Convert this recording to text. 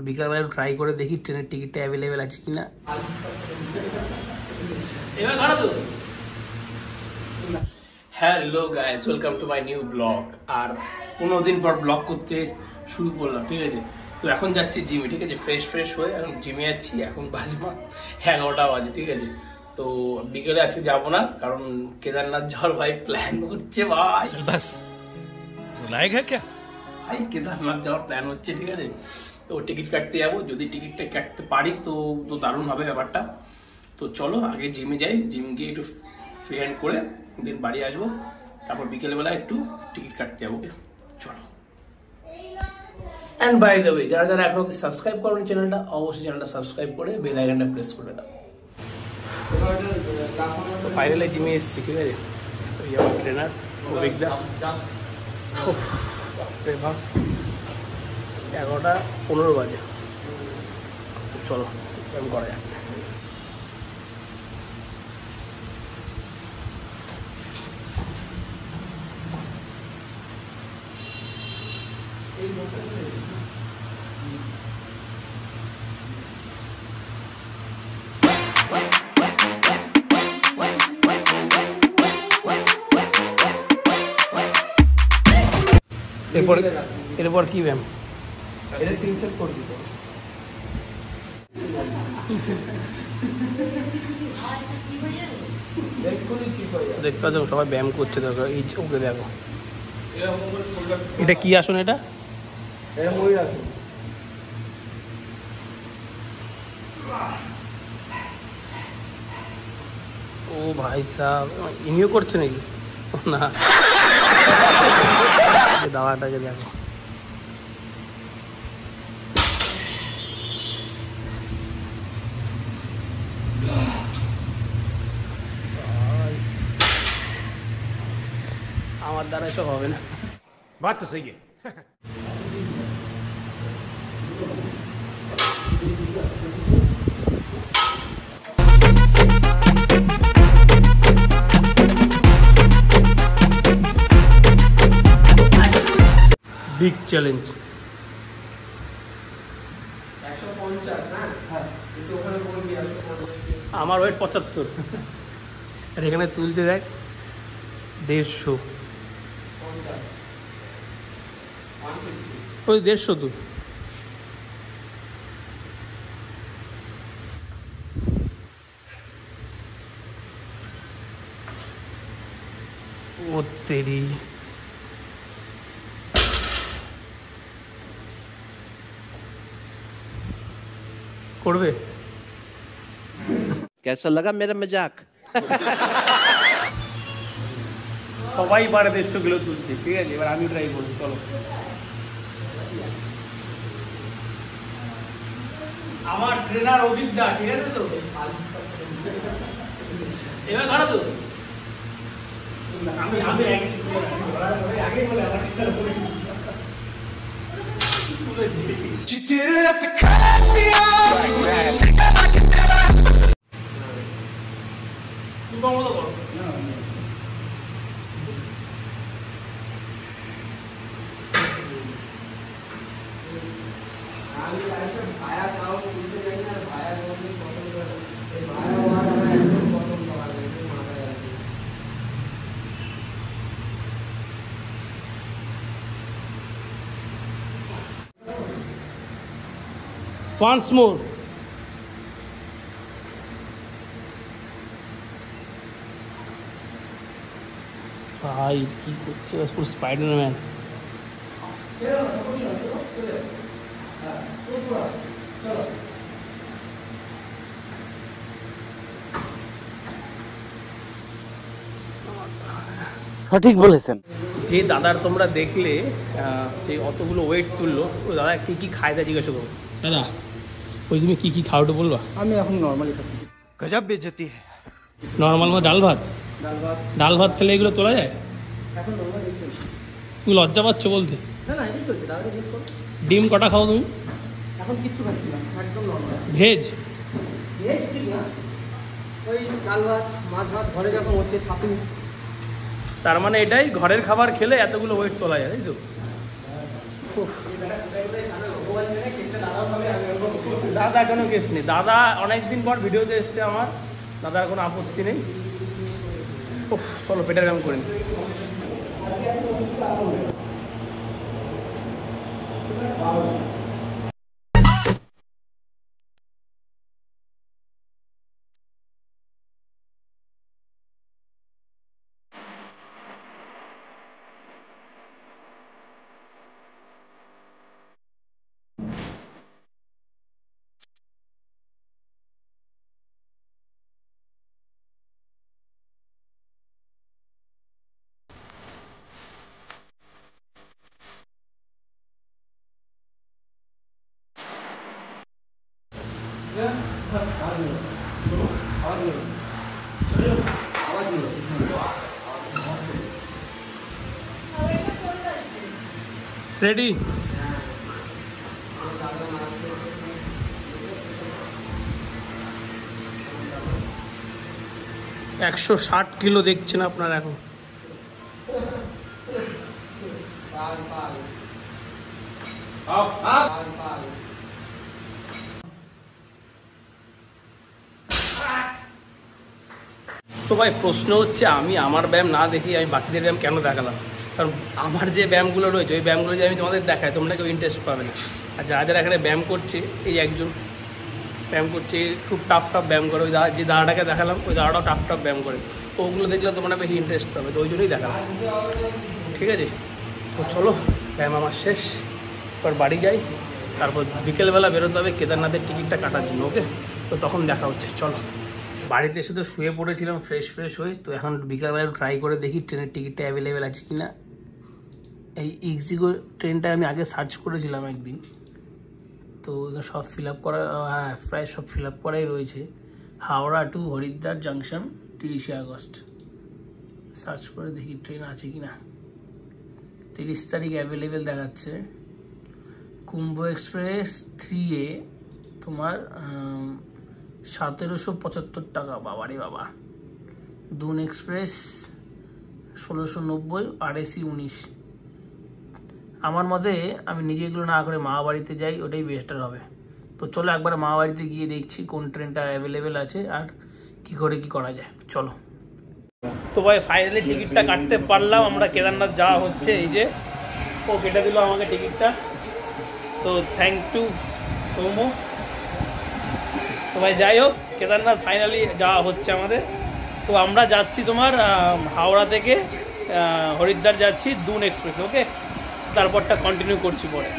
বিকালবেলা ট্রাই করে দেখি ট্রেনের টিকিটটা অ্যাভেলেবেল আছে কিনা। এবার ধরো তো। Hello guys, welcome to my new blog. আর 15 দিন পর ব্লগ করতে শুরু করলাম, ঠিক আছে। তো এখন যাচ্ছি জিমে, ঠিক আছে। ফ্রেশ হয়ে এখন জিমে যাচ্ছি। এখন বাজে 11টা বাজে, ঠিক আছে। তো বিকেলে আজকে যাবো না, কারণ কেদারনাথ যাওয়ার ভাই প্ল্যান হচ্ছে ভাই। বাস ভাই কেদারনাথ যাওয়ার প্ল্যান হচ্ছে, ঠিক আছে। তো টিকিট কাটতে যাবো, যদি টিকিটটা কাটতে পারি তো দারুণ হবে ব্যাপারটা। তো চলো আগে জিমে যাই, জিম গিয়ে একটু ফ্রি হ্যান্ড করে দিন বাড়ি আসবো, তারপর বিকেলবেলা একটু টিকিট কাটতে যাবো। চলো। অ্যান্ড বাই দ্য ওয়ে, যারা যারা এখনো সাবস্ক্রাইব করেন চ্যানেলটা, অবশ্যই চ্যানেলটা সাবস্ক্রাইব করে বেল আইকনটা প্রেস করে দাও। ফাইনালি জিমে এসেছি, ঠিক আছে। ওই আমার ট্রেনার অভিজ্ঞতা। 11:15 বাজে। চলো এরকম করা যাক। এরপর কি ব্যায়াম? এটা 3 সেট করে দিতে হবে। দেখতে পাচ্ছ সবাই ব্যায়াম করছে, দরকার এই ওকে দেখো। এটা কি আসন? এটা ময়ূর আসন। ও ভাই সাহেব, ইনিও করছে নাকি? না, দাওয়াটাকে দেখো। আমার দ্বারা এসব হবে না। বাত তো সহি है। Big challenge. 150 না? হ্যাঁ, কিন্তু ওখানে বলবি 150। আমার ওয়েট 75। আর এখানে তুলছে দেখ 150। ওই 150 তো। ও তেরি, করবে? कैसा लगा मेरा मजाक? সবাই পারে 150 কিলো তুলতে, ঠিক আছে। এবার আমি ট্রাই করবো, চলো। আমার ট্রেনার অভিজ্ঞতা, ঠিক আছে তো। এবার ধরো তো। আমি আগে বলে আমার মতো করো। Once more. ভাই কি করছে পুরো স্পাইডারম্যান। সঠিক বলেছেন। যে দাদার তোমরা দেখলে যে অতগুলো ওয়েট তুললো, ওই দাদা কি কি খায় তা জিজ্ঞাসা করো। দাদা ওই তুমি কি কি খাও একটু বলবা? আমি এখন নর্মালি খাচ্ছি। গজব বেজতি। নর্মাল মানে ডাল ভাত খেলে এগুলো তোলা যায়? এখন নর্মালি তুমি লজ্জা পাচ্ছ বলতে? না না, এটাই চলছে। দাদাকে জিজ্ঞেস করো। ডিম কটা খাও তুমি? এখন কিচ্ছু খাচ্ছি না, একদম নর্মাল। ভেজ ঠিক না, ওই ডাল ভাত, মাছ ভাত ঘরে যখন হচ্ছে ছাতু। তার মানে এটাই ঘরের খাবার খেলে এতগুলো ওয়েট তোলা যায়, তাই তো? দাদা এখনো কেস নেই, দাদা অনেকদিন পর ভিডিওতে এসছে আমার, দাদার কোনো আপত্তি নেই। উফ, চলো পেটের ব্যায়াম করে নিই। রেডি? 160 কিলো দেখছেন আপনারা এখন। তো ভাই প্রশ্ন হচ্ছে, আমি আমার ব্যায়াম না দেখি আমি বাকিদের ব্যায়াম কেন দেখালাম? কারণ আমার যে ব্যায়ামগুলো রয়েছে ওই ব্যায়ামগুলো যদি আমি তোমাদের দেখাই তোমরা কেউ ইন্টারেস্ট পাবে না। আর যারা যারা এখানে ব্যায়াম করছে, এই একজন ব্যায়াম করছে, খুব টাফ ব্যায়াম করে, ওই যে দাঁড়াটাকে দেখালাম ওই দাঁড়াটাও টাফ ব্যায়াম করে, তো ওগুলো দেখলে তোমরা বেশি ইন্টারেস্ট পাবে, তো ওই জন্যই দেখালাম। ঠিক আছে, তো চলো ব্যায়াম আমার শেষ, এবার বাড়ি যাই, তারপর বিকেলবেলা বেরোতে হবে কেদারনাথের টিকিটটা কাটার জন্য। ওকে, তো তখন দেখা হচ্ছে, চলো। বাড়িতে এসে তো শুয়ে পড়েছিলাম ফ্রেশ হয়ে, তো এখন বিকালবেলা ট্রাই করে দেখি ট্রেনের টিকিটটা অ্যাভেলেবেল আছে কিনা। এই ইক্সিগো ট্রেনটা আমি আগে সার্চ করেছিলাম একদিন, তো সব ফিল আপ করা, হ্যাঁ প্রায় সব ফিল আপ করাই রয়েছে। হাওড়া টু হরিদ্বার জাংশন 30শে আগস্ট, সার্চ করে দেখি ট্রেন আছে কিনা। 30 তারিখ অ্যাভেলেবেল দেখাচ্ছে। কুম্ভ এক্সপ্রেস 3A তোমার 1775 টাকা, বাবারে বাবা। দুন এক্সপ্রেস 1690, আর AC 19। আমার মতে আমি নিজে এগুলো না করে মা বাড়িতে যাই, ওটাই বেস্টার হবে। তো চলো একবার মা বাড়িতে গিয়ে দেখছি কোন ট্রেনটা অ্যাভেলেবেল আছে আর কি করে কি করা যায়, চলো। তো ভাই ফাইনালি টিকিটটা কাটতে পারলাম, আমরা কেদারনাথ যাওয়া হচ্ছে। এই যে ও কেটে দিল আমাকে টিকিটটা, তো থ্যাংক ইউ সৌম্য। তো ভাই যাই হোক, কেদারনাথ ফাইনালি যাওয়া হচ্ছে আমাদের। তো আমরা যাচ্ছি তোমার হাওড়া থেকে হরিদ্বার যাচ্ছি দুন এক্সপ্রেস। ওকে, তারপরটা কন্টিনিউ করছি পরে।